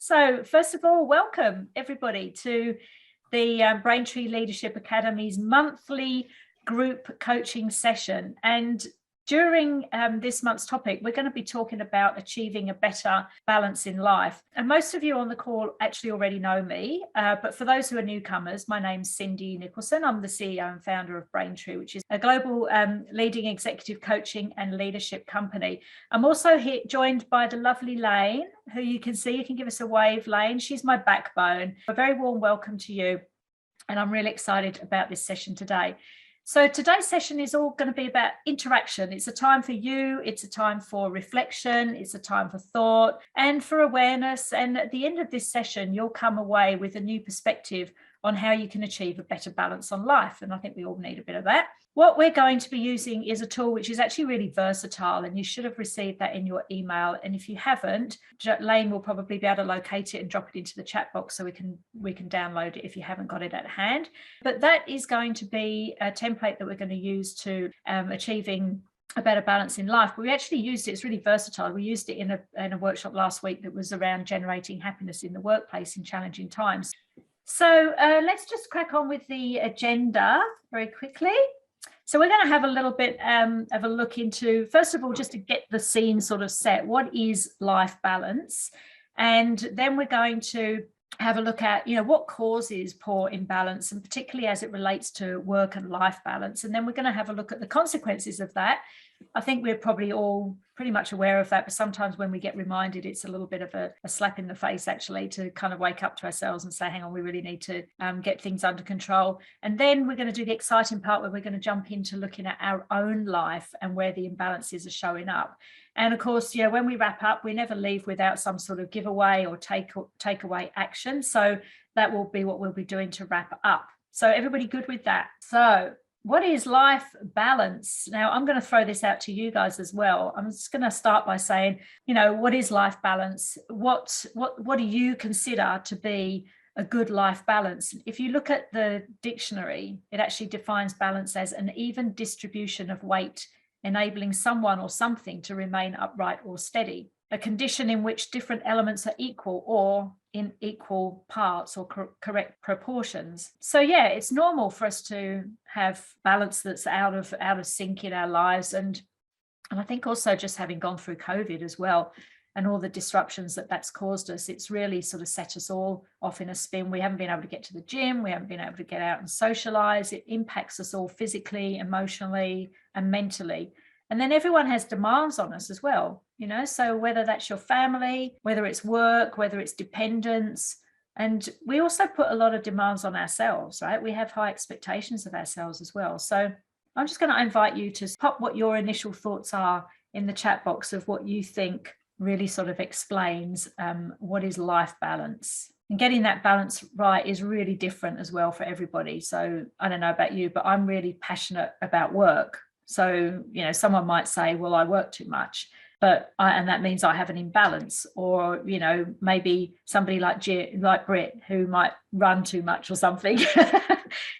So first of all, welcome everybody to the Braintree Leadership Academy's monthly group coaching session. And during this month's topic, we're going to be talking about achieving a better balance in life. And most of you on the call actually already know me, but for those who are newcomers, my name's Cindy Nicholson. I'm the CEO and founder of Braintree, which is a global leading executive coaching and leadership company. I'm also here joined by the lovely Lane, who you can see. You can give us a wave, Lane. She's my backbone. A very warm welcome to you. And I'm really excited about this session today. So today's session is all going to be about interaction. It's a time for you, it's a time for reflection, it's a time for thought and for awareness. And at the end of this session, you'll come away with a new perspective on how you can achieve a better balance on life. And I think we all need a bit of that. What we're going to be using is a tool which is actually really versatile, and you should have received that in your email. And if you haven't, Lane will probably be able to locate it and drop it into the chat box so we can download it if you haven't got it at hand. But that is going to be a template that we're going to use to achieving a better balance in life. But we actually used it, it's really versatile. We used it in a workshop last week that was around generating happiness in the workplace in challenging times. So let's just crack on with the agenda very quickly. So we're going to have a little bit of a look into, first of all, just to get the scene sort of set, what is life balance? And then we're going to have a look at, what causes poor imbalance, and particularly as it relates to work and life balance. And then we're going to have a look at the consequences of that. I think we're probably all pretty much aware of that, but sometimes when we get reminded, it's a little bit of a slap in the face, actually, to kind of wake up to ourselves and say, hang on, we really need to get things under control. And then we're going to do the exciting part where we're going to jump into looking at our own life and where the imbalances are showing up. And of course, when we wrap up, we never leave without some sort of giveaway or takeaway action. So that will be what we'll be doing to wrap up. So everybody good with that? So what is life balance? Now, I'm going to throw this out to you guys as well. I'm just going to start by saying, what is life balance? What do you consider to be a good life balance? If you look at the dictionary, it actually defines balance as an even distribution of weight, enabling someone or something to remain upright or steady, a condition in which different elements are equal or in equal parts or correct proportions. So it's normal for us to have balance that's out of sync in our lives. And I think also just having gone through COVID as well, and all the disruptions that's caused us, it's really sort of set us all off in a spin. We haven't been able to get to the gym. We haven't been able to get out and socialize. It impacts us all physically, emotionally, and mentally. And then everyone has demands on us as well, so whether that's your family, whether it's work, whether it's dependence. And we also put a lot of demands on ourselves, right? We have high expectations of ourselves as well. So I'm just going to invite you to pop what your initial thoughts are in the chat box of what you think really sort of explains what is life balance. And getting that balance right is really different as well for everybody. So I don't know about you, but I'm really passionate about work. So, someone might say, well, I work too much, and that means I have an imbalance. Or, maybe somebody like Britt, who might run too much or something.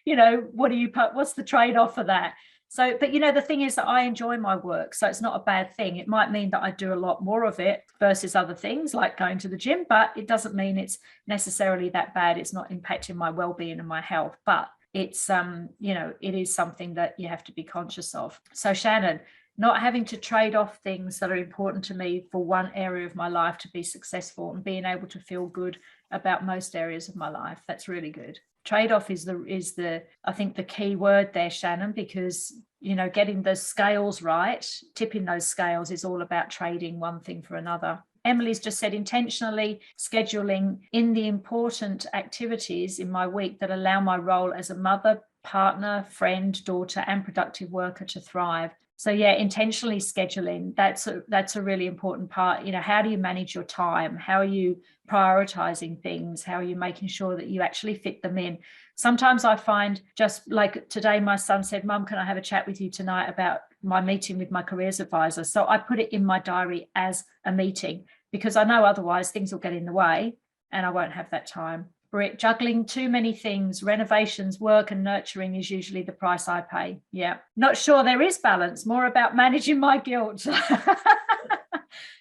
What's the trade-off for that? So, but the thing is that I enjoy my work, so it's not a bad thing. It might mean that I do a lot more of it versus other things like going to the gym, but it doesn't mean it's necessarily that bad. It's not impacting my well-being and my health, but it's it is something that you have to be conscious of. So Shannon, not having to trade off things that are important to me for one area of my life to be successful, and being able to feel good about most areas of my life. That's really good. Trade-off is the I think the key word there, Shannon, because getting the scales right, tipping those scales is all about trading one thing for another. Emily's just said, intentionally scheduling in the important activities in my week that allow my role as a mother, partner, friend, daughter, and productive worker to thrive. So intentionally scheduling, that's a really important part. How do you manage your time? How are you prioritizing things? How are you making sure that you actually fit them in? Sometimes I find, just like today, my son said, Mum, can I have a chat with you tonight about my meeting with my careers advisor? So I put it in my diary as a meeting, because I know otherwise things will get in the way and I won't have that time. Britt, juggling too many things, renovations, work and nurturing is usually the price I pay. Yeah, not sure there is balance, more about managing my guilt.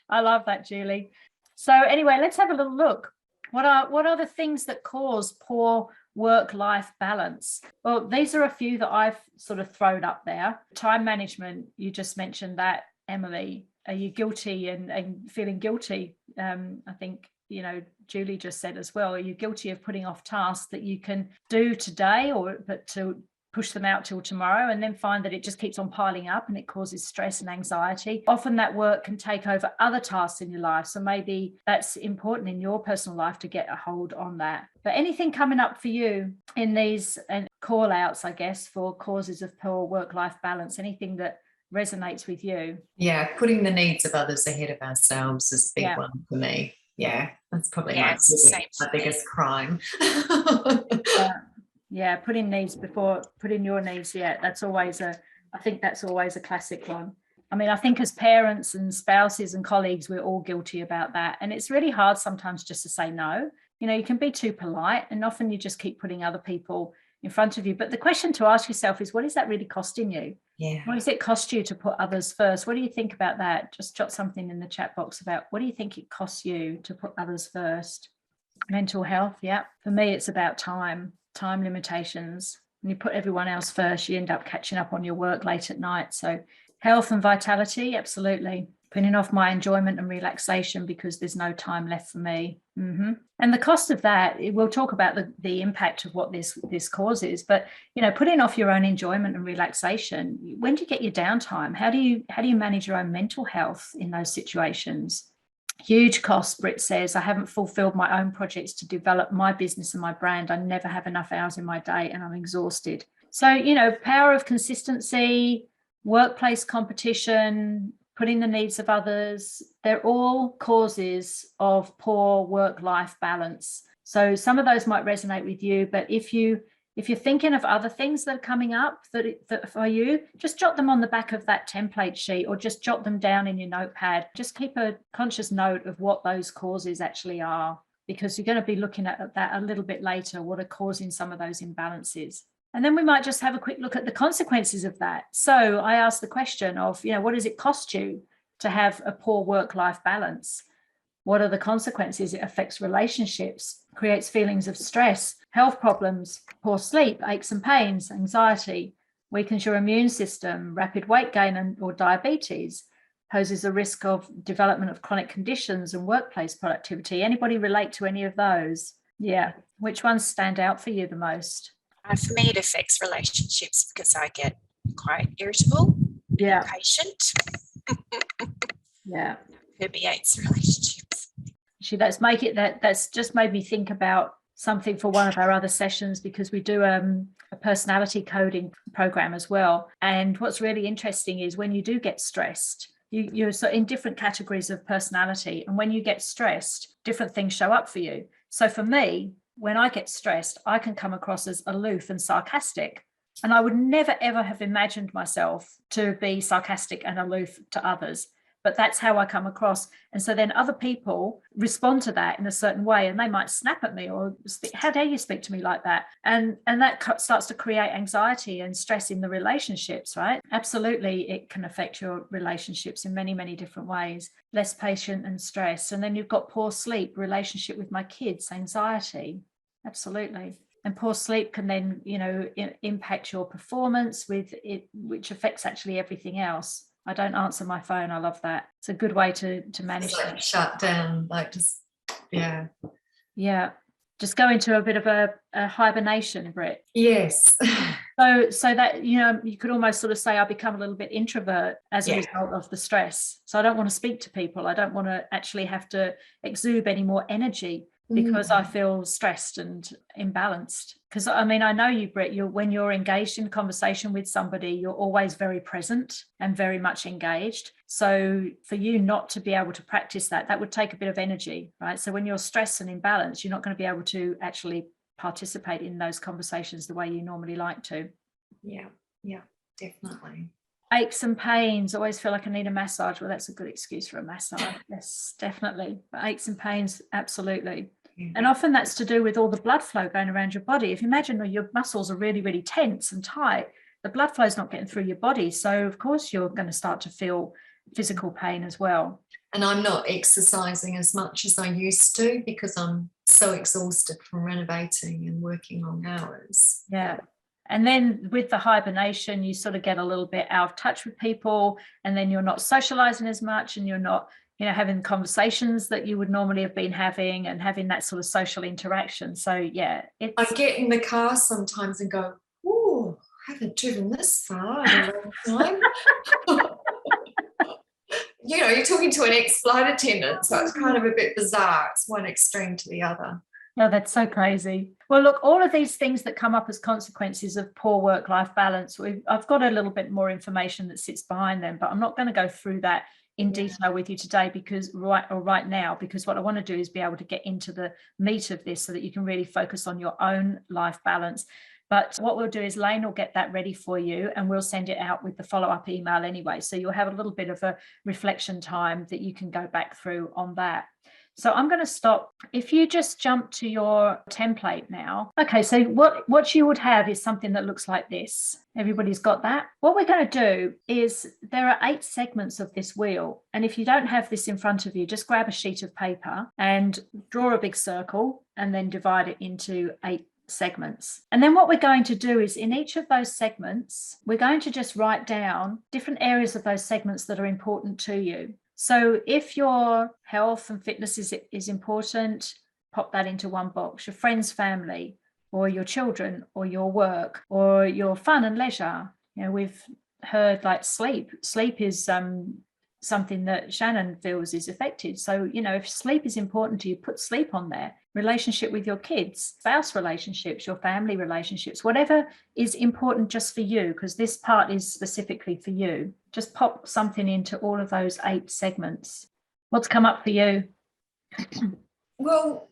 I love that, Julie. So anyway, let's have a little look. What are the things that cause poor work-life balance? Well, these are a few that I've sort of thrown up there. Time management, you just mentioned that, Emily. Are you guilty and feeling guilty? I think, Julie just said as well, are you guilty of putting off tasks that you can do today, but to push them out till tomorrow, and then find that it just keeps on piling up and it causes stress and anxiety? Often that work can take over other tasks in your life. So maybe that's important in your personal life to get a hold on that. But anything coming up for you in these and call outs, I guess, for causes of poor work-life balance, anything that resonates with you? Yeah, putting the needs of others ahead of ourselves is a big one for me. Yeah, that's probably my biggest crime. Yeah, putting your needs. Yeah, I think that's always a classic one. I mean, I think as parents and spouses and colleagues, we're all guilty about that. And it's really hard sometimes just to say no. You can be too polite, and often you just keep putting other people in front of you. But the question to ask yourself is, what is that really costing you? Yeah. What does it cost you to put others first? What do you think about that? Just jot something in the chat box about what do you think it costs you to put others first? Mental health. Yeah. For me, it's about time limitations. When you put everyone else first, you end up catching up on your work late at night. So health and vitality, absolutely. Putting off my enjoyment and relaxation because there's no time left for me. And the cost of that, we'll talk about the impact of what this causes, but putting off your own enjoyment and relaxation, when do you get your downtime? How do you manage your own mental health in those situations? Huge cost. Britt says, I haven't fulfilled my own projects to develop my business and my brand. I never have enough hours in my day and I'm exhausted. So, power of consistency, workplace competition, putting the needs of others, they're all causes of poor work-life balance. So some of those might resonate with you, but if you're thinking of other things that are coming up that for you, just jot them on the back of that template sheet or just jot them down in your notepad. Just keep a conscious note of what those causes actually are, because you're going to be looking at that a little bit later, what are causing some of those imbalances. And then we might just have a quick look at the consequences of that. So I asked the question of, what does it cost you to have a poor work-life balance? What are the consequences? It affects relationships, creates feelings of stress, health problems, poor sleep, aches and pains, anxiety, weakens your immune system, rapid weight gain or diabetes, poses a risk of development of chronic conditions and workplace productivity. Anybody relate to any of those? Yeah. Which ones stand out for you the most? For me, it affects relationships because I get quite irritable, impatient. Yeah. Permeates relationships. Actually, that's just made me think about something for one of our other sessions, because we do a personality coding program as well. And what's really interesting is when you do get stressed, you're so in different categories of personality. And when you get stressed, different things show up for you. So for me, when I get stressed, I can come across as aloof and sarcastic. And I would never, ever have imagined myself to be sarcastic and aloof to others. But that's how I come across. And so then other people respond to that in a certain way, and they might snap at me or speak, how dare you speak to me like that? And that starts to create anxiety and stress in the relationships, right? Absolutely, it can affect your relationships in many, many different ways. Less patient and stress. And then you've got poor sleep, relationship with my kids, anxiety. Absolutely. And poor sleep can then, impact your performance with it, which affects actually everything else. I don't answer my phone. I love that. It's a good way to manage that. Shut down, Yeah. Just go into a bit of a hibernation, Britt. Yes. So that, you could almost sort of say I become a little bit introvert as a result of the stress. So I don't want to speak to people. I don't want to actually have to exude any more energy because I feel stressed and imbalanced. Because I know you, Britt, when you're engaged in conversation with somebody, you're always very present and very much engaged. So for you not to be able to practice that would take a bit of energy, right? So when you're stressed and imbalanced, you're not going to be able to actually participate in those conversations the way you normally like to. Yeah, definitely. Aches and pains, always feel like I need a massage. Well, that's a good excuse for a massage. Yes, definitely. But aches and pains, absolutely. Yeah. And often that's to do with all the blood flow going around your body. If you imagine your muscles are really, really tense and tight, the blood flow is not getting through your body. So, of course, you're going to start to feel physical pain as well. And I'm not exercising as much as I used to because I'm so exhausted from renovating and working long hours. Yeah. And then with the hibernation, you sort of get a little bit out of touch with people, and then you're not socializing as much, and you're not, having conversations that you would normally have been having, and having that sort of social interaction. So yeah, I get in the car sometimes and go, oh, I haven't driven this far in a long time. You're talking to an ex-flight attendant, so it's kind of a bit bizarre. It's one extreme to the other. Oh, that's so crazy. Well, look, all of these things that come up as consequences of poor work-life balance, I've got a little bit more information that sits behind them, but I'm not going to go through that in detail with you today because right now, because what I want to do is be able to get into the meat of this so that you can really focus on your own life balance. But what we'll do is Lane will get that ready for you, and we'll send it out with the follow-up email anyway. So you'll have a little bit of a reflection time that you can go back through on that. So I'm going to stop. If you just jump to your template now. Okay, so what you would have is something that looks like this. Everybody's got that? What we're going to do is there are 8 segments of this wheel. And if you don't have this in front of you, just grab a sheet of paper and draw a big circle and then divide it into 8 segments. And then what we're going to do is in each of those segments, we're going to just write down different areas of those segments that are important to you. So if your health and fitness is important, pop that into one box. Your friends, family, or your children, or your work, or your fun and leisure. We've heard like sleep. Sleep is something that Shannon feels is affected. So, if sleep is important to you, put sleep on there. Relationship with your kids, spouse relationships, your family relationships, whatever is important just for you, because this part is specifically for you. Just pop something into all of those 8 segments. What's come up for you? Well,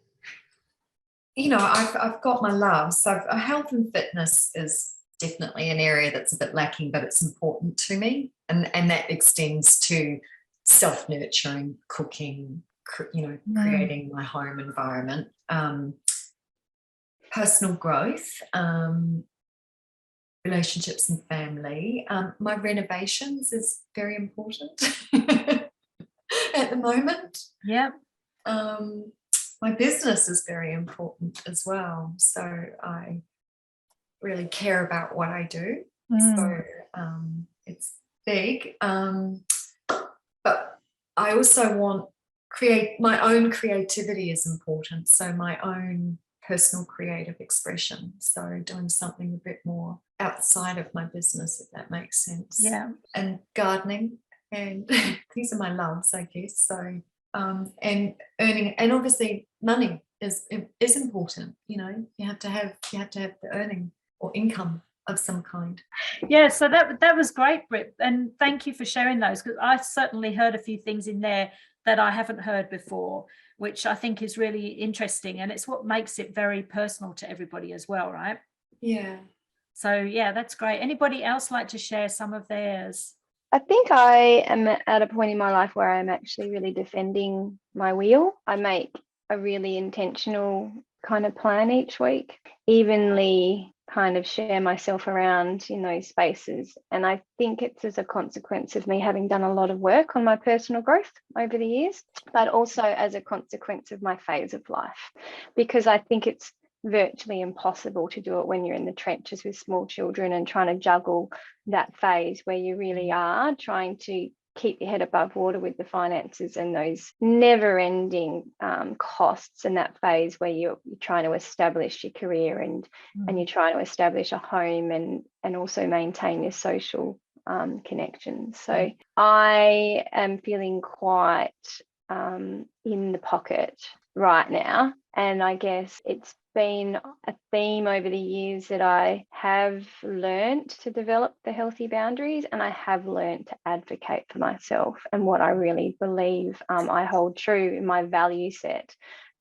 I've got my love. So health and fitness is definitely an area that's a bit lacking, but it's important to me. And that extends to self-nurturing, cooking, creating my home environment, personal growth, relationships and family. My renovations is very important at the moment. Yeah. My business is very important as well. So I really care about what I do. So it's big. But I also want my own creativity is important. So my own personal creative expression. So doing something a bit more outside of my business, if that makes sense. Yeah. And gardening, and these are my loves, I guess. So and earning, and obviously money is important. You have to have the earning or income of some kind. Yeah, so that was great, Britt, and thank you for sharing those, because I certainly heard a few things in there that I haven't heard before, which I think is really interesting, and it's what makes it very personal to everybody as well, right? Yeah. So yeah, that's great. Anybody else like to share some of theirs? I think I am at a point in my life where I'm actually really defending my wheel. I make a really intentional kind of plan each week, evenly kind of share myself around in those spaces. And I think it's as a consequence of me having done a lot of work on my personal growth over the years, but also as a consequence of my phase of life, because I think it's virtually impossible to do it when you're in the trenches with small children and trying to juggle that phase where you really are trying to keep your head above water with the finances and those never-ending costs, in that phase where you're trying to establish your career and you're trying to establish a home and also maintain your social connections. So I am feeling quite in the pocket right now, and I guess it's been a theme over the years that I have learned to develop the healthy boundaries, and I have learned to advocate for myself and what I really believe I hold true in my value set.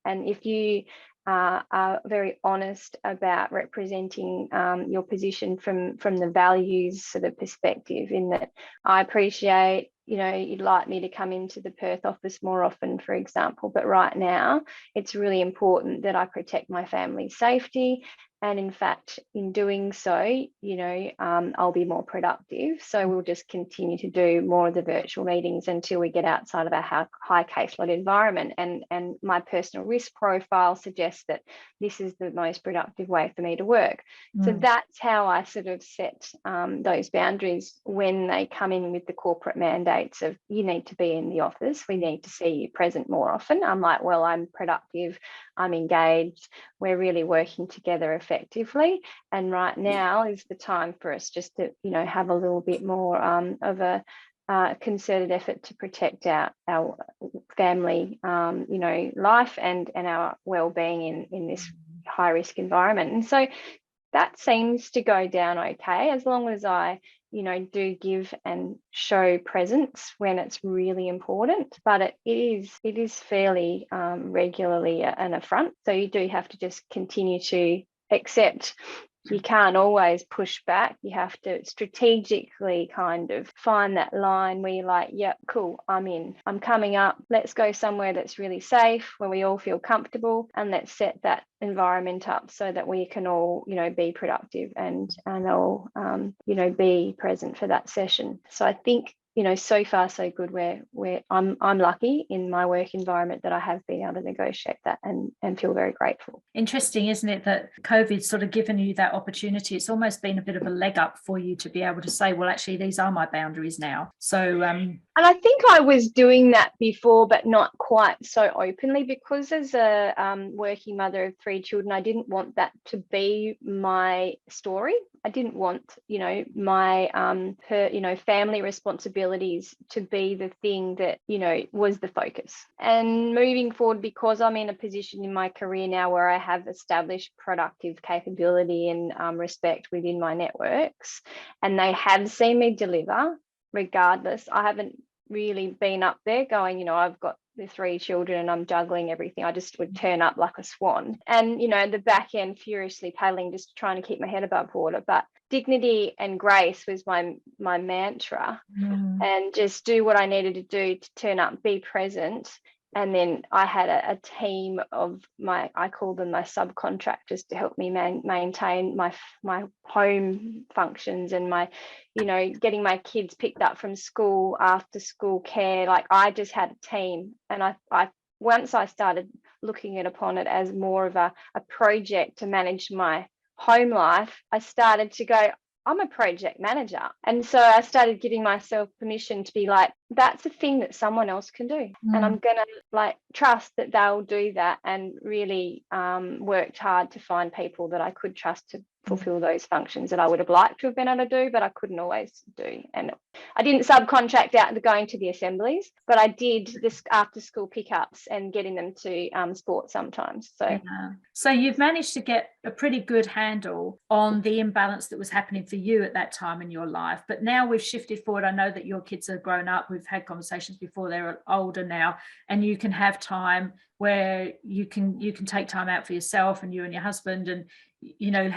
And if you are very honest about representing your position from the values sort of perspective, in that I appreciate, you'd like me to come into the Perth office more often, for example, but right now it's really important that I protect my family's safety And in fact, in doing so, you know, I'll be more productive. So we'll just continue to do more of the virtual meetings until we get outside of our high caseload environment. And my personal risk profile suggests that this is the most productive way for me to work. So that's how I sort of set those boundaries when they come in with the corporate mandates of you need to be in the office, we need to see you present more often. I'm like, well, I'm productive, I'm engaged, we're really working together effectively, and right now is the time for us just to, you know, have a little bit more of a concerted effort to protect our family, you know, life and our well-being in this high risk environment. And so that seems to go down okay, as long as I, you know, do give and show presence when it's really important. But it is fairly regularly an affront. So you do have to just continue to accept. You can't always push back. You have to strategically kind of find that line where you're like, yep, cool, I'm in. I'm coming up. Let's go somewhere that's really safe, where we all feel comfortable, and let's set that environment up so that we can all, you know, be productive and all, you know, be present for that session. So I think, you know, so far so good where I'm lucky in my work environment that I have been able to negotiate that and feel very grateful. Interesting, isn't it, that COVID's sort of given you that opportunity? It's almost been a bit of a leg up for you to be able to say, well, actually, these are my boundaries now. So and I think I was doing that before, but not quite so openly, because as a working mother of 3 children, I didn't want that to be my story. I didn't want, you know, my you know, family responsibilities to be the thing that, you know, was the focus. And moving forward, because I'm in a position in my career now where I have established productive capability and respect within my networks, and they have seen me deliver regardless. I haven't really been up there going, you know, I've got the 3 children and I'm juggling everything. I just would turn up like a swan and, you know, the back end furiously paddling, just trying to keep my head above water. But dignity and grace was my mantra, and just do what I needed to do to turn up, be present. And then I had a team of I call them my subcontractors to help me maintain my home functions and my, you know, getting my kids picked up from school, after school care. Like I just had a team, and I once I started looking upon it as more of a project to manage my home life, I started to go, I'm a project manager. And so I started giving myself permission to be like, that's a thing that someone else can do. And I'm going to like trust that they'll do that, and really worked hard to find people that I could trust to fulfill those functions that I would have liked to have been able to do, but I couldn't always do. And I didn't subcontract out the going to the assemblies, but I did this after school pickups and getting them to sport sometimes. So you've managed to get a pretty good handle on the imbalance that was happening for you at that time in your life. But now we've shifted forward. I know that your kids are grown up. We've had conversations before, they're older now, and you can have time where you can take time out for yourself and you and your husband, and you know,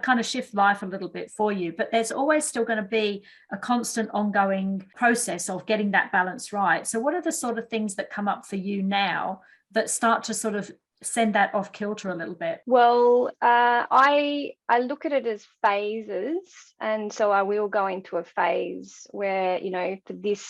kind of shift life a little bit for you. But there's always still going to be a constant ongoing process of getting that balance right. So what are the sort of things that come up for you now that start to sort of send that off kilter a little bit? Well, I look at it as phases, and so I will go into a phase where, you know, for this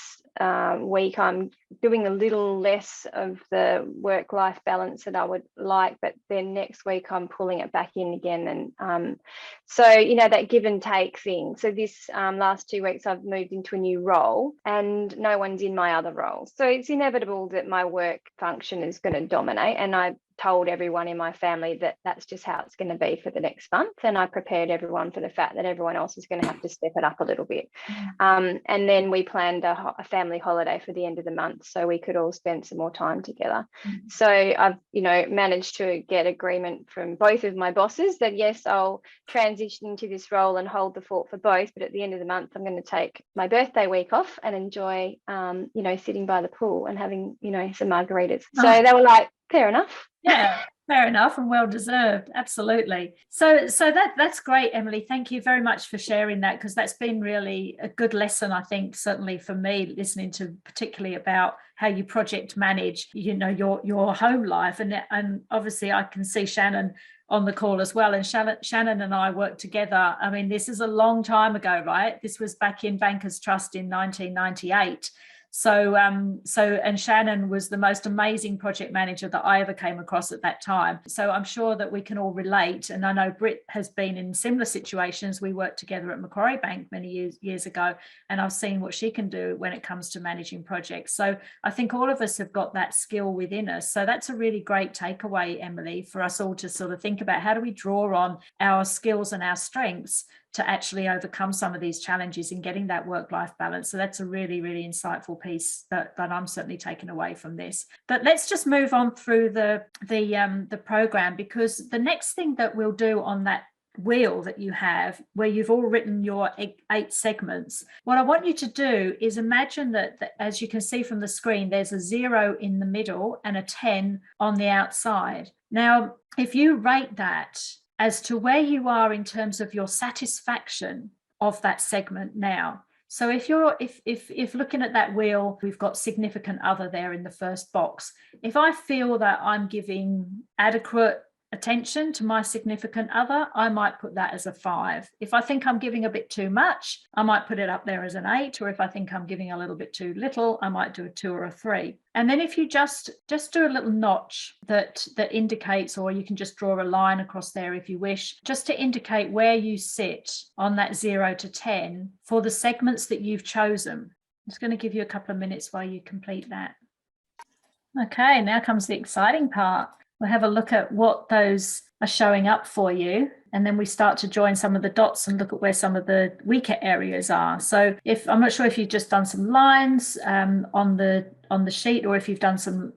week I'm doing a little less of the work-life balance that I would like, but then next week I'm pulling it back in again. And so, you know, that give and take thing. So this last 2 weeks I've moved into a new role and no one's in my other role, so it's inevitable that my work function is going to dominate, and I told everyone in my family that that's just how it's going to be for the next month, and I prepared everyone for the fact that everyone else is going to have to step it up a little bit. And then we planned a family holiday for the end of the month so we could all spend some more time together. So I've, you know, managed to get agreement from both of my bosses that yes, I'll transition into this role and hold the fort for both, but at the end of the month I'm going to take my birthday week off and enjoy you know, sitting by the pool and having, you know, some margaritas. So they were like, fair enough. Yeah, fair enough, and well deserved. Absolutely. So that's great, Emily. Thank you very much for sharing that, because that's been really a good lesson, I think, certainly for me, listening to particularly about how you project manage, you know, your home life. And obviously I can see Shannon on the call as well. And Shannon and I worked together. I mean, this is a long time ago, right? This was back in Bankers Trust in 1998. So and Shannon was the most amazing project manager that I ever came across at that time. So I'm sure that we can all relate. And I know Britt has been in similar situations. We worked together at Macquarie Bank many years ago, and I've seen what she can do when it comes to managing projects. So I think all of us have got that skill within us. So that's a really great takeaway, Emily, for us all to sort of think about how do we draw on our skills and our strengths to actually overcome some of these challenges in getting that work-life balance. So that's a really, really insightful piece that I'm certainly taking away from this. But let's just move on through the program, because the next thing that we'll do on that wheel that you have, where you've all written your 8 segments, what I want you to do is imagine that as you can see from the screen, there's a 0 in the middle and a 10 on the outside. Now, if you rate that as to where you are in terms of your satisfaction of that segment now. So if looking at that wheel, we've got significant other there in the first box. If I feel that I'm giving adequate attention to my significant other, I might put that as a 5. If I think I'm giving a bit too much, I might put it up there as an 8. Or if I think I'm giving a little bit too little, I might do a 2 or a 3. And then if you just do a little notch that indicates, or you can just draw a line across there if you wish, just to indicate where you sit on that 0 to 10 for the segments that you've chosen. I'm just going to give you a couple of minutes while you complete that. Okay, now comes the exciting part. We'll have a look at what those are showing up for you. And then we start to join some of the dots and look at where some of the weaker areas are. So I'm not sure if you've just done some lines on the sheet, or if you've done some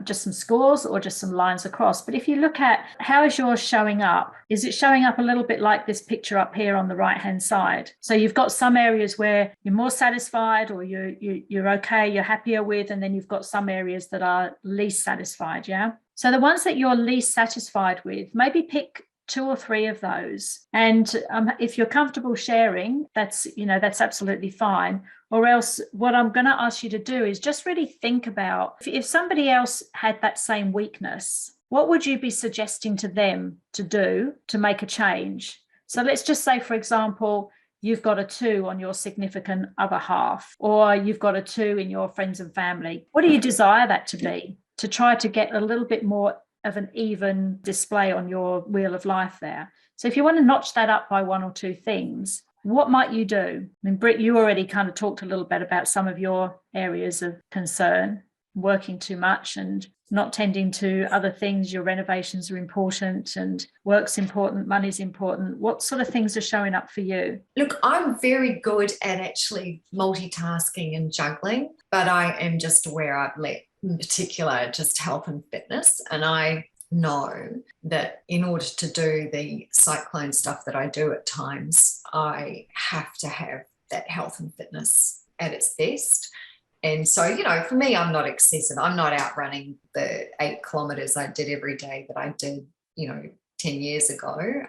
just some scores or just some lines across. But if you look at how is yours showing up, is it showing up a little bit like this picture up here on the right hand side? So you've got some areas where you're more satisfied, or you're okay, you're happier with, and then you've got some areas that are least satisfied. Yeah. So the ones that you're least satisfied with, maybe pick 2 or 3 of those. And if you're comfortable sharing, that's absolutely fine. Or else what I'm going to ask you to do is just really think about if somebody else had that same weakness, what would you be suggesting to them to do to make a change? So let's just say, for example, you've got a 2 on your significant other half, or you've got a 2 in your friends and family. What do you desire that to be? To try to get a little bit more of an even display on your wheel of life there. So if you want to notch that up by 1 or 2 things, what might you do? I mean, Britt, you already kind of talked a little bit about some of your areas of concern, working too much and not tending to other things. Your renovations are important and work's important, money's important. What sort of things are showing up for you? Look, I'm very good at actually multitasking and juggling, but I am just aware I've let, in particular, just health and fitness. And I know that in order to do the cyclone stuff that I do at times, I have to have that health and fitness at its best. And so, for me, I'm not excessive. I'm not out running the 8 kilometres I did every day that I did, 10 years ago.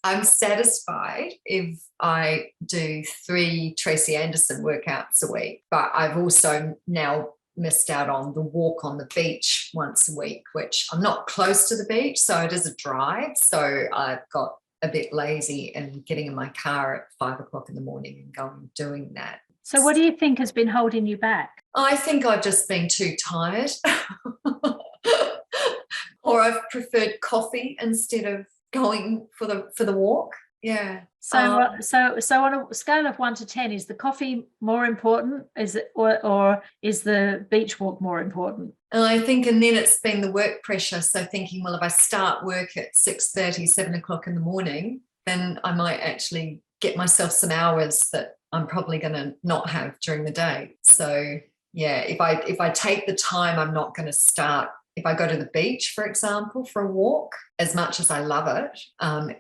I'm satisfied if I do 3 Tracy Anderson workouts a week, but I've also now missed out on the walk on the beach once a week, which I'm not close to the beach, so it is a drive. So I've got a bit lazy and getting in my car at 5 o'clock in the morning and going and doing that. So what do you think has been holding you back? I think I've just been too tired. Or I've preferred coffee instead of going for the walk. Yeah. So on a scale of 1 to 10, is the coffee more important? Is it or is the beach walk more important? I think, and then it's been the work pressure. So thinking, well, if I start work at 6:30, 7 o'clock in the morning, then I might actually get myself some hours that I'm probably going to not have during the day. So yeah, if I take the time, I'm not going to start. If I go to the beach, for example, for a walk, as much as I love it,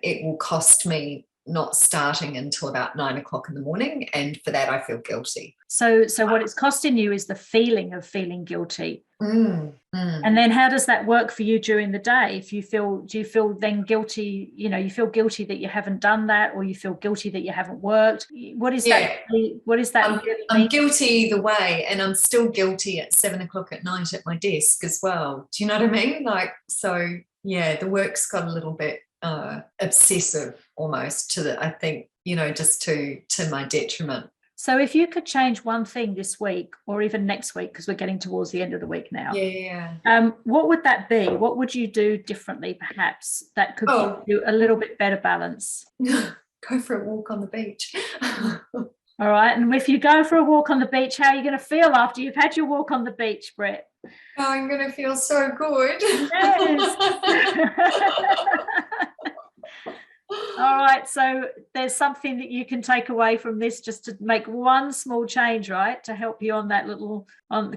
it will cost me not starting until about 9 o'clock in the morning. And for that, I feel guilty. So what it's costing you is the feeling of feeling guilty. And then how does that work for you during the day? Do you feel then guilty, you feel guilty that you haven't done that, or you feel guilty that you haven't worked? What is that? What is that? I'm guilty either way, and I'm still guilty at 7 o'clock at night at my desk as well. Do you know what I mean? yeah, the work's got a little bit obsessive almost to the, I think, just to my detriment. So if you could change one thing this week or even next week, because we're getting towards the end of the week now, what would that be? What would you do differently, perhaps, that could give you a little bit better balance? Go for a walk on the beach. All right. And if you go for a walk on the beach, how are you going to feel after you've had your walk on the beach, Brett? Oh, I'm going to feel so good. Yes. All right. So there's something that you can take away from this, just to make one small change, right, to help you on that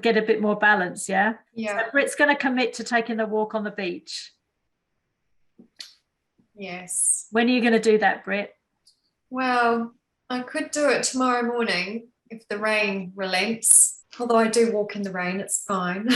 get a bit more balance. Yeah. Yeah. So Brett's going to commit to taking the walk on the beach. Yes. When are you going to do that, Brett? Well, I could do it tomorrow morning if the rain relents. Although I do walk in the rain, it's fine.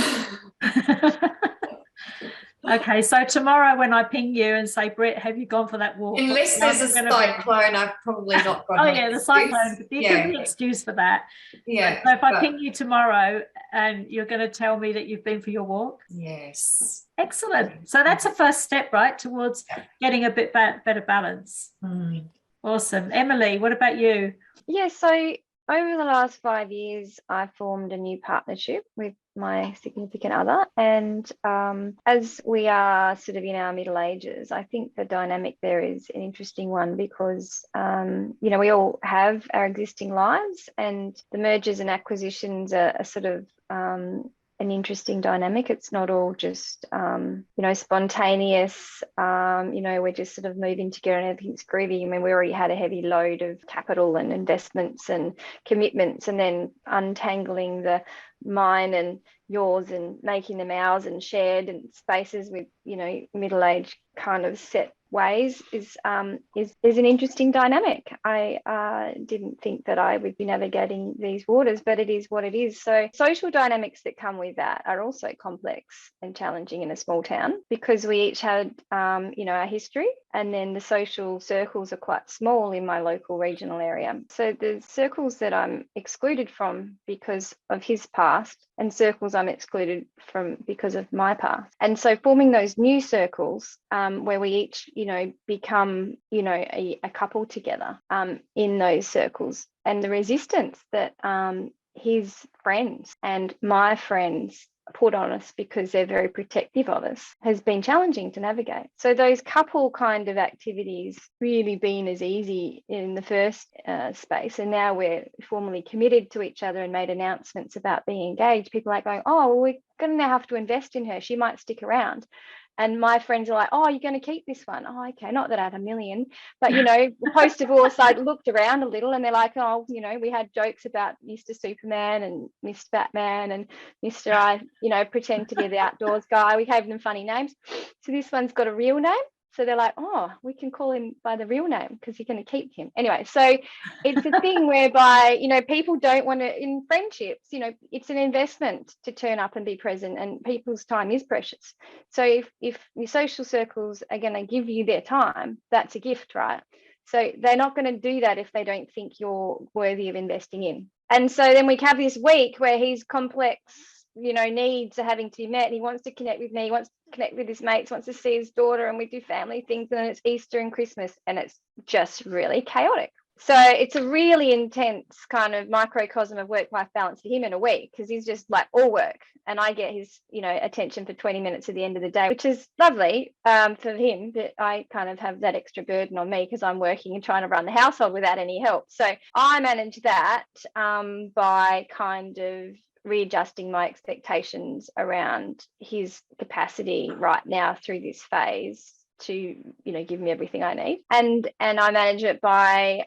Okay, so tomorrow when I ping you and say, Brett, have you gone for that walk? Unless there's a cyclone, I've probably not got the cyclone. There can be an excuse for that. Yeah. So if I ping you tomorrow and you're going to tell me that you've been for your walk? Yes. Excellent. So that's a first step, right, towards getting a bit better balance. Mm. Awesome. Emily, what about you? Yeah, so over the last 5 years, I formed a new partnership with my significant other. And as we are sort of in our middle ages, I think the dynamic there is an interesting one because, we all have our existing lives, and the mergers and acquisitions are sort of an interesting dynamic. It's not all just, spontaneous, we're just sort of moving together and everything's groovy. I mean, we already had a heavy load of capital and investments and commitments, and then untangling the mine and yours and making them ours and shared and spaces with, middle-aged kind of set ways is an interesting dynamic. I didn't think that I would be navigating these waters, but it is what it is. So social dynamics that come with that are also complex and challenging in a small town, because we each had our history, and then the social circles are quite small in my local regional area. So the circles that I'm excluded from because of his past, and circles I'm excluded from because of my past. And so forming those new circles where we each become a couple together in those circles, and the resistance that his friends and my friends put on us because they're very protective of us has been challenging to navigate. So those couple kind of activities really been as easy in the first space, and now we're formally committed to each other and made announcements about being engaged. People are like going, oh, well, we're going to now have to invest in her, she might stick around. And my friends are like, oh, you're going to keep this one? Oh, okay. Not that I had a million, but, post-divorce, I looked around a little and they're like, oh, we had jokes about Mr. Superman and Mr. Batman and Mr. pretend to be the outdoors guy. We gave them funny names. So this one's got a real name. So they're like, oh, we can call him by the real name because you're going to keep him. Anyway, so it's a thing whereby, people don't want to, in friendships, it's an investment to turn up and be present, and people's time is precious. So if your social circles are going to give you their time, that's a gift, right? So they're not going to do that if they don't think you're worthy of investing in. And so then we have this week where his complex needs are having to be met, and he wants to connect with me, he wants to connect with his mates, wants to see his daughter, and we do family things, and then it's Easter and Christmas, and it's just really chaotic. So it's a really intense kind of microcosm of work-life balance for him in a week, because he's just like all work, and I get his attention for 20 minutes at the end of the day, which is lovely for him, but I kind of have that extra burden on me because I'm working and trying to run the household without any help. So I manage that by kind of readjusting my expectations around his capacity right now through this phase to give me everything I need, and I manage it by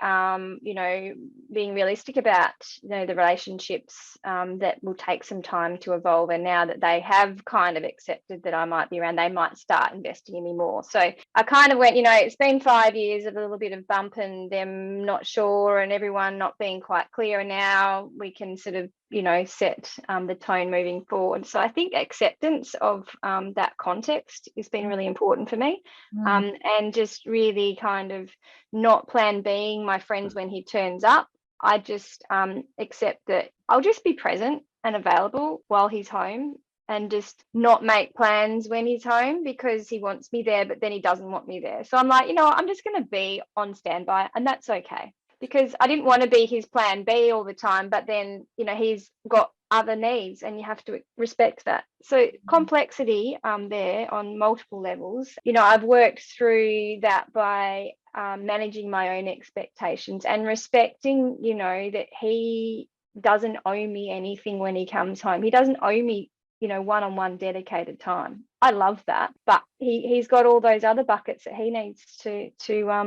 being realistic about the relationships that will take some time to evolve, and now that they have kind of accepted that I might be around, they might start investing in me more. So I kind of went, it's been 5 years of a little bit of bump and them not sure and everyone not being quite clear, and now we can sort of set the tone moving forward. So I think acceptance of that context has been really important for me. And just really kind of not plan being my friends when he turns up. I just accept that I'll just be present and available while he's home and just not make plans when he's home because he wants me there, but then he doesn't want me there. So I'm like, you know what, I'm just going to be on standby, and that's okay, because I didn't want to be his plan B all the time, but then, you know, he's got other needs and you have to respect that. So complexity there on multiple levels. You know, I've worked through that by managing my own expectations and respecting, you know, that he doesn't owe me anything when he comes home. He doesn't owe me, you know, one-on-one dedicated time. I love that, but he's got all those other buckets that he needs to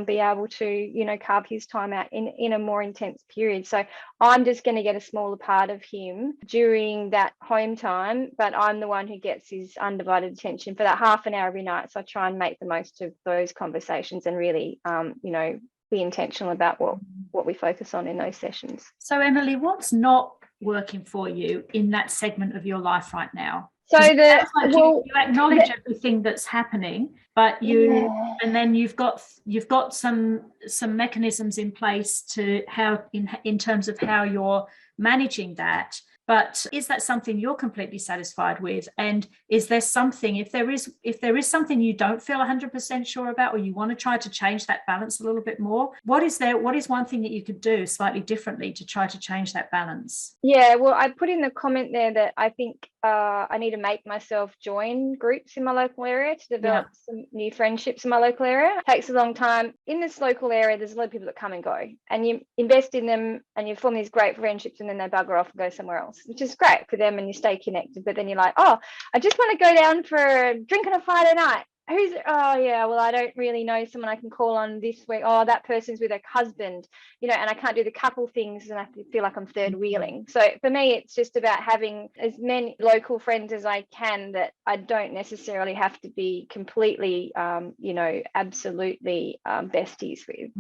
be able to, you know, carve his time out in a more intense period. So I'm just going to get a smaller part of him during that home time, but I'm the one who gets his undivided attention for that half an hour every night. So I try and make the most of those conversations and really, you know, be intentional about what we focus on in those sessions. So Emily, what's not working for you in that segment of your life right now? So like you acknowledge everything that's happening, but and then you've got some mechanisms in place to how in terms of how you're managing that. But is that something you're completely satisfied with? And is there something, if there is something you don't feel 100% sure about, or you want to try to change that balance a little bit more, what is one thing that you could do slightly differently to try to change that balance? Yeah, well, I put in the comment there that I think I need to make myself join groups in my local area to develop some new friendships in my local area. It takes a long time. In this local area, there's a lot of people that come and go, and you invest in them and you form these great friendships, and then they bugger off and go somewhere else, which is great for them, and you stay connected. But then you're like, oh, I just want to go down for a drink on a Friday night. I don't really know someone I can call on this week. Oh, that person's with her husband, you know, and I can't do the couple things and I feel like I'm third wheeling. So for me, it's just about having as many local friends as I can that I don't necessarily have to be completely, you know, absolutely besties with.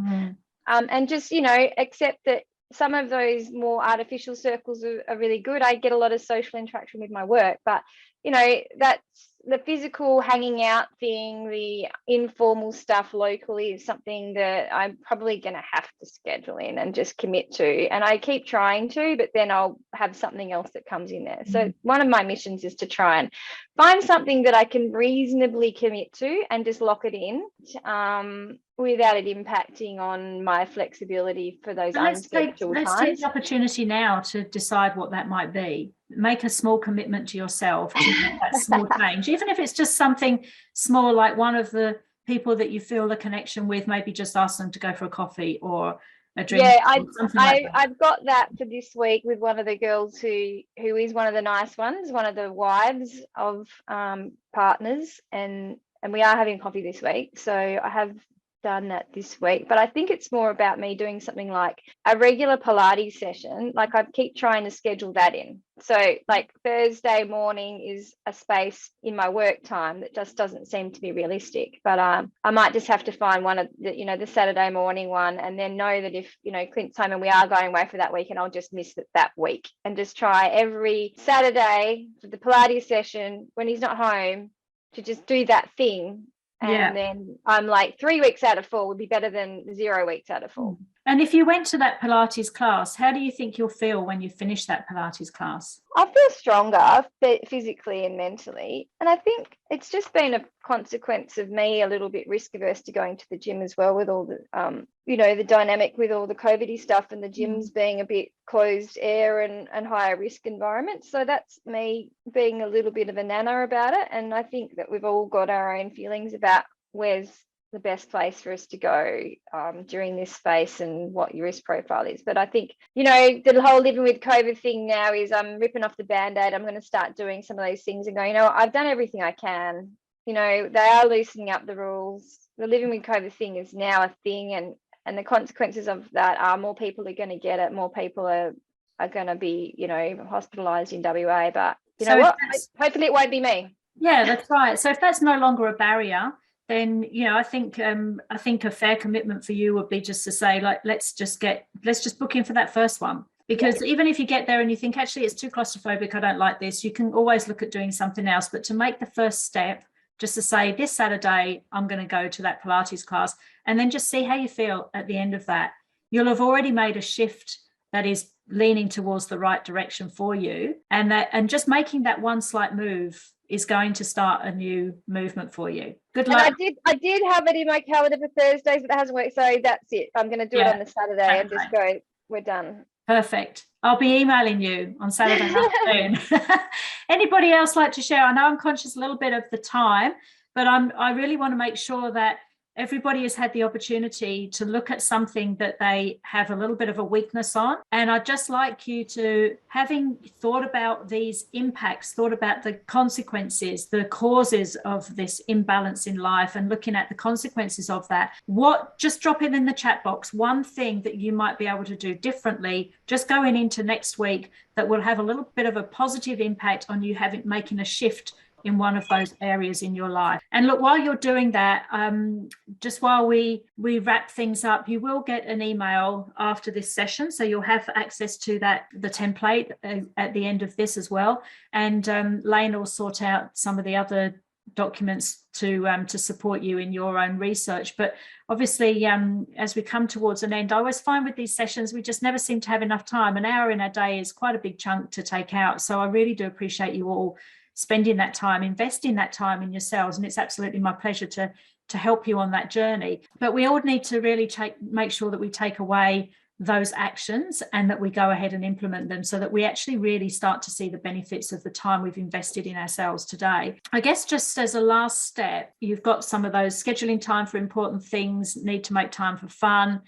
And just, you know, accept that some of those more artificial circles are really good. I get a lot of social interaction with my work, but, you know, that's the physical hanging out thing, the informal stuff locally is something that I'm probably going to have to schedule in and just commit to. And I keep trying to, but then I'll have something else that comes in there. So one of my missions is to try and find something that I can reasonably commit to and just lock it in without it impacting on my flexibility for those unscheduled times. Let's take the opportunity now to decide what that might be. Make a small commitment to yourself to make that small change, even if it's just something small, like one of the people that you feel the connection with, maybe just ask them to go for a coffee or a drink. Yeah, I've got that for this week with one of the girls who is one of the nice ones, one of the wives of partners, and we are having coffee this week. So I have done that this week, but I think it's more about me doing something like a regular Pilates session. Like I keep trying to schedule that in. So like Thursday morning is a space in my work time that just doesn't seem to be realistic, but I might just have to find one of the, you know, the Saturday morning one, and then know that if, you know, Clint's home and we are going away for that week, and I'll just miss it that week and just try every Saturday for the Pilates session when he's not home to just do that thing. And then I'm like 3 weeks out of 4 would be better than 0 weeks out of 4. And if you went to that Pilates class, how do you think you'll feel when you finish that Pilates class? I feel stronger physically and mentally. And I think it's just been a consequence of me a little bit risk averse to going to the gym as well, with all the, you know, the dynamic with all the COVID-y stuff and the gyms being a bit closed air and higher risk environments. So that's me being a little bit of a nana about it. And I think that we've all got our own feelings about where's the best place for us to go during this space and what your risk profile is. But I think, you know, the whole living with COVID thing now is I'm ripping off the Band-Aid. I'm going to start doing some of those things and going, you know, I've done everything I can. You know, they are loosening up the rules. The living with COVID thing is now a thing, and the consequences of that are more people are going to get it, more people are going to be, you know, hospitalised in WA. But you know what? Hopefully it won't be me. Yeah, that's right. So if that's no longer a barrier, then, you know, I think a fair commitment for you would be just to say, like, let's just book in for that first one. Because even if you get there and you think, actually, it's too claustrophobic, I don't like this, you can always look at doing something else. But to make the first step, just to say, this Saturday, I'm going to go to that Pilates class, and then just see how you feel at the end of that. You'll have already made a shift that is leaning towards the right direction for you, and just making that one slight move is going to start a new movement for you. Good luck. And I did have it in my calendar for Thursdays, but it hasn't worked, so that's it. I'm going to do it on the Saturday and just go, we're done. Perfect. I'll be emailing you on Saturday afternoon. Anybody else like to share? I know I'm conscious a little bit of the time, but I really want to make sure that everybody has had the opportunity to look at something that they have a little bit of a weakness on. And I'd just like you to, having thought about these impacts, thought about the consequences, the causes of this imbalance in life, and looking at the consequences of that, just drop it in the chat box, one thing that you might be able to do differently, just going into next week, that will have a little bit of a positive impact on you making a shift in one of those areas in your life. And look, while you're doing that, just while we wrap things up, you will get an email after this session, so you'll have access to the template at the end of this as well. And Lane will sort out some of the other documents to support you in your own research. But obviously, as we come towards an end, I always find with these sessions, we just never seem to have enough time. An hour in a day is quite a big chunk to take out. So I really do appreciate you all spending that time, investing that time in yourselves. And it's absolutely my pleasure to help you on that journey. But we all need to really make sure that we take away those actions and that we go ahead and implement them, so that we actually really start to see the benefits of the time we've invested in ourselves today. I guess just as a last step, you've got some of those: scheduling time for important things, need to make time for fun,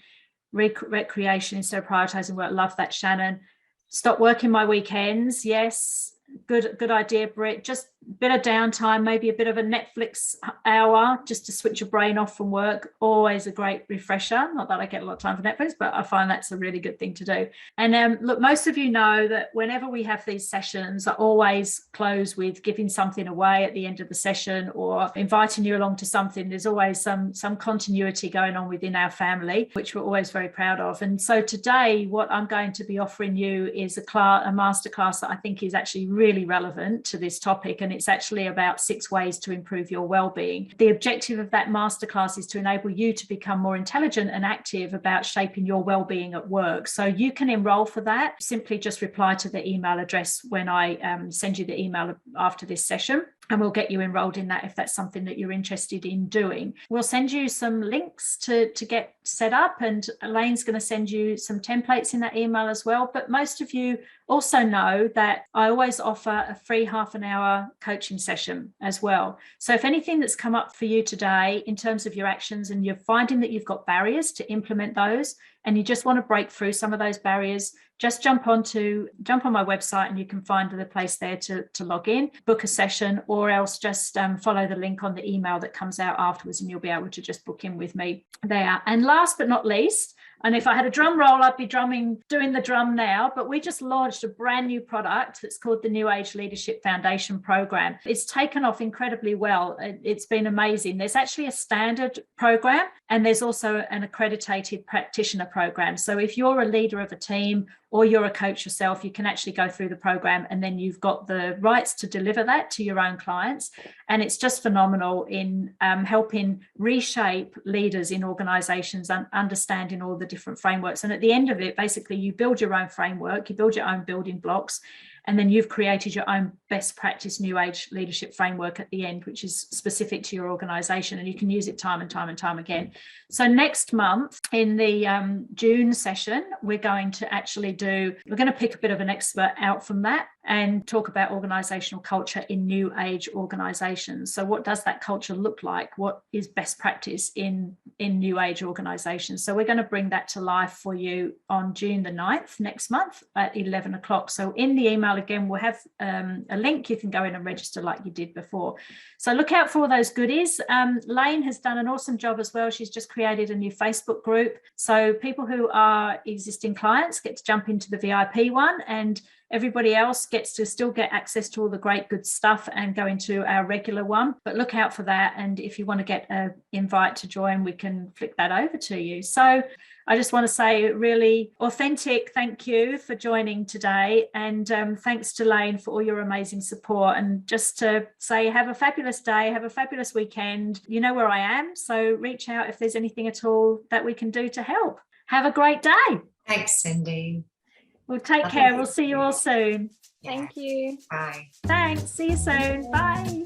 recreation instead of prioritizing work. Love that, Shannon. Stop working my weekends. Yes. Good idea, Britt. Just a bit of downtime, maybe a bit of a Netflix hour just to switch your brain off from work. Always a great refresher. Not that I get a lot of time for Netflix, but I find that's a really good thing to do. And look, most of you know that whenever we have these sessions, I always close with giving something away at the end of the session or inviting you along to something. There's always some continuity going on within our family, which we're always very proud of. And so today, what I'm going to be offering you is a masterclass that I think is actually really relevant to this topic, and it's actually about 6 ways to improve your well-being. The objective of that masterclass is to enable you to become more intelligent and active about shaping your well-being at work. So you can enroll for that. Simply just reply to the email address when I send you the email after this session, and we'll get you enrolled in that if that's something that you're interested in doing. We'll send you some links to get set up, and Elaine's going to send you some templates in that email as well. But most of you also know that I always offer a free half-an-hour coaching session as well. So if anything that's come up for you today in terms of your actions, and you're finding that you've got barriers to implement those, and you just want to break through some of those barriers, just jump on my website, and you can find the place there to log in, book a session, or else just follow the link on the email that comes out afterwards, and you'll be able to just book in with me there. And last but not least, and if I had a drum roll, I'd be doing the drum now, but we just launched a brand new product that's called the New Age Leadership Foundation Program. It's taken off incredibly well. It's been amazing. There's actually a standard program, and there's also an accredited practitioner program. So if you're a leader of a team or you're a coach yourself, you can actually go through the program, and then you've got the rights to deliver that to your own clients. And it's just phenomenal in helping reshape leaders in organizations and understanding all the different frameworks. And at the end of it, basically, you build your own framework, you build your own building blocks, and then you've created your own best practice New Age leadership framework at the end, which is specific to your organization, and you can use it time and time and time again. So next month in the June session, we're going to pick a bit of an expert out from that and talk about organizational culture in New Age organizations. So what does that culture look like? What is best practice in New Age organizations? So we're going to bring that to life for you on June the 9th next month at 11 o'clock. So in the email, again, we'll have a link. You can go in and register like you did before. So look out for all those goodies. Lane has done an awesome job as well. She's just created a new Facebook group. So people who are existing clients get to jump into the VIP one, and everybody else gets to still get access to all the great good stuff and go into our regular one. But look out for that. And if you want to get an invite to join, we can flick that over to you. So I just want to say really authentic thank you for joining today. And thanks to Lane for all your amazing support. And just to say, have a fabulous day, have a fabulous weekend. You know where I am. So reach out if there's anything at all that we can do to help. Have a great day. Thanks, Cindy. Well, take care. We'll see you all soon. Thank you. Bye. Thanks. See you soon. Bye.